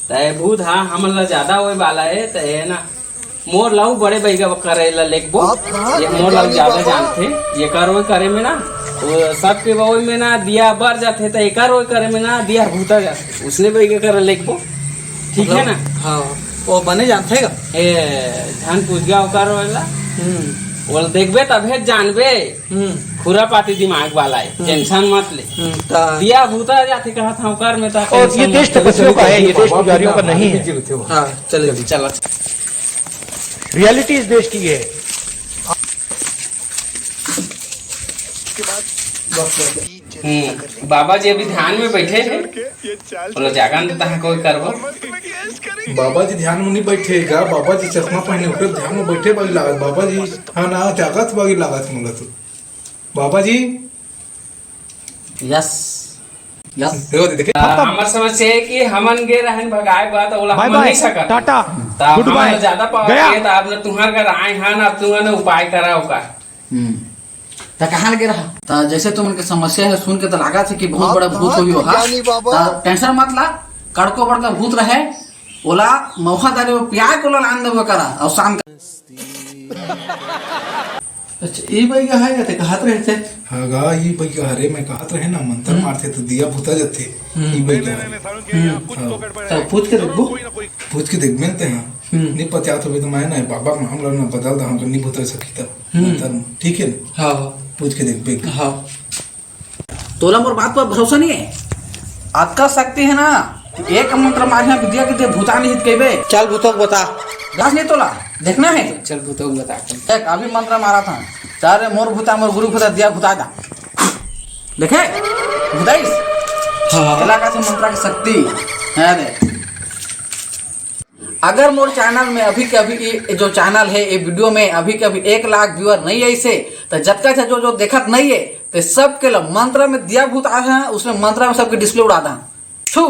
तय भूत हाँ हमला ज्यादा होए वाला है तय ना मोर लाऊ बड़े बैगा करेला लेकबो ये मोर लाऊ ज्यादा जानथे ये करो करे में ना वो सब के वो में ना दिया बर जाते तो एक करो करे में ना दिया भूता जाते उसने बैगा कर लेकबो ठीक है ना। हाँ वो बने जानते का ए ध्यान पूछ गया करो वाला बोल देखबे तबे जानबे खुरा पाती दिमाग वाला है टेंशन मत ले दिया भूता जाते कहा था कर में था और ये देश तपस्वियों का है, ये देश पुजारियों का नहीं है। हाँ चल जल्दी चल रियलिटी इस देश की है। बाबा जी अभी ध्यान में बैठे हैं बोलो जागन तो तहा कोई करबो बाबा जी ध्यान में नहीं बैठेगा। बाबा जी चश्मा पहने होकर ध्यान में बैठे बागी लागत बाबा जी। हाँ ना जागत बागी लागत मोला तो बाबा जी यस यस देखो देखे हमर समझ से है कि हमन गे रहन भगाए बात ओला हम नहीं सकत टाटा ता गुड बाय हम ज्यादा पावर है तो आपने तुम्हार का आए हां ना तुमने उपाय करा होगा तो कहाँ लगे रहा तो जैसे तुम उनके समस्या है सुन के तो लगा था कि बहुत बड़ा भूत होगी वहाँ तो टेंशन मत ला कड़को बड़का भूत रहे ओला मौका दाले वो प्यार को लान देवे करा और शाम अच्छा ये भाई कहा है थे कहत रहे थे हाँ गा ये भैया हरे मैं कहत रहे ना मंत्र मारते तो दिया भूता जाते ये भैया तो पूछ के देखो पूछ के देख मिलते हैं नहीं पता तो भी तो मैं ना बाबा हम लोग ना बदल दा हम नहीं बता सकी तब मंत्र ठीक है ना। हाँ पूछ के देख बे हाँ तोला मोर बात पर भरोसा नहीं है आपका शक्ति है ना एक मंत्र मारना विद्या के भूता नहीं कहबे चल भूतों बता गाछ नहीं तोला देखना है चल भूतों बता एक अभी मंत्र मारा था चारे मोर भूता मोर गुरु भूता दिया भूता दा देखे भूताइस इलाका से मंत्र की शक्ति है दे। अगर मोर चैनल में अभी के अभी ये जो चैनल है ये वीडियो में अभी के अभी 1 लाख व्यूअर नहीं है इसे तो जब तक जो देखत नहीं है तो सबके लिए मंत्र में दिया भूत आ है उसमें मंत्र में सबके डिस्प्ले उड़ा दा छू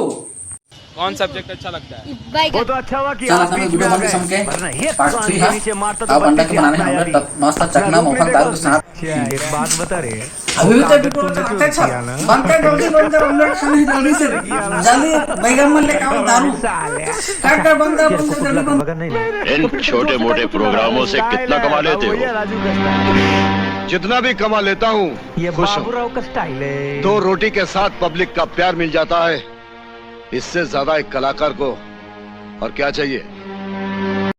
कौन सब्जेक्ट अच्छा लगता है वो तो अच्छा हुआ कि चल आप हमें बीच वीडियो में आ बन गए। समके वरना ये पार्ट 3 है नीचे मारता तो अब अंडा बच्चे के बनाने क्या हमने तैयारी? मस्त चखना मोहन दाल के साथ क्या एक बात बता रहे अभी भी तो वीडियो चलाते छ बनते जल्दी बंद कर ऑमलेट खाने जल्दी से जल्दी बैगन में लेके आओ दारू काट कर बंद कर जल्दी बंद। इन छोटे मोटे प्रोग्रामों से कितना कमा लेते हो? जितना भी कमा लेता हूँ ये खुश हूँ। बाबूराव का स्टाइल है। 2 रोटी के साथ पब्लिक का प्यार मिल जाता है, इससे ज्यादा एक कलाकार को और क्या चाहिए।